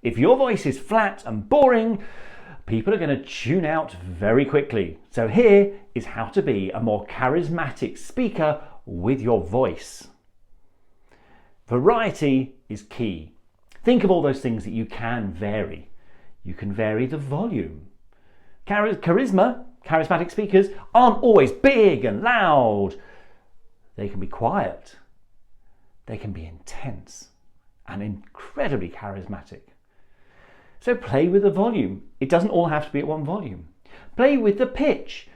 If your voice is flat and boring, people are going to tune out very quickly. So here is how to be a more charismatic speaker with your voice. Variety is key. Think of all those things that you can vary. You can vary the volume. Charismatic speakers aren't always big and loud. They can be quiet. They can be intense and incredibly charismatic. So play with the volume. It doesn't all have to be at one volume. Play with the pitch.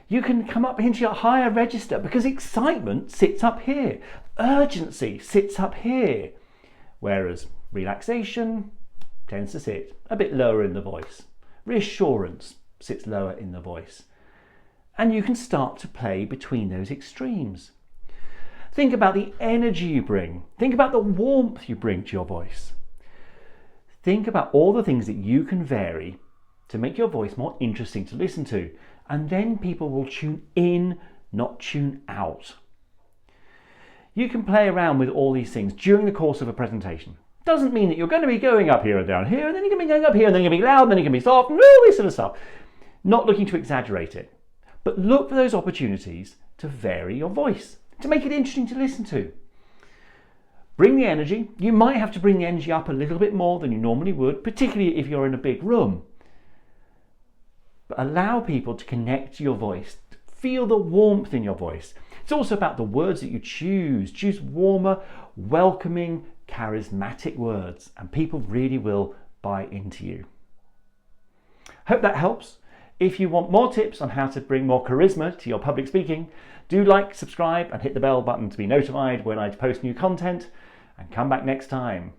You can come up into your higher register because excitement sits up here. Urgency sits up here. Whereas relaxation tends to sit a bit lower in the voice. Reassurance sits lower in the voice. And you can start to play between those extremes. Think about the energy you bring. Think about the warmth you bring to your voice. Think about all the things that you can vary to make your voice more interesting to listen to. And then people will tune in, not tune out. You can play around with all these things during the course of a presentation. Doesn't mean that you're going to be going up here and down here, and then you're going to be going up here, and then you're going to be loud, and then you're going to be soft, and all this sort of stuff. Not looking to exaggerate it, but look for those opportunities to vary your voice, to make it interesting to listen to. Bring the energy. You might have to bring the energy up a little bit more than you normally would, particularly if you're in a big room. But allow people to connect to your voice, feel the warmth in your voice. It's also about the words that you choose. Choose warmer, welcoming, charismatic words, and people really will buy into you. Hope that helps. If you want more tips on how to bring more charisma to your public speaking, do like, subscribe, and hit the bell button to be notified when I post new content, and come back next time.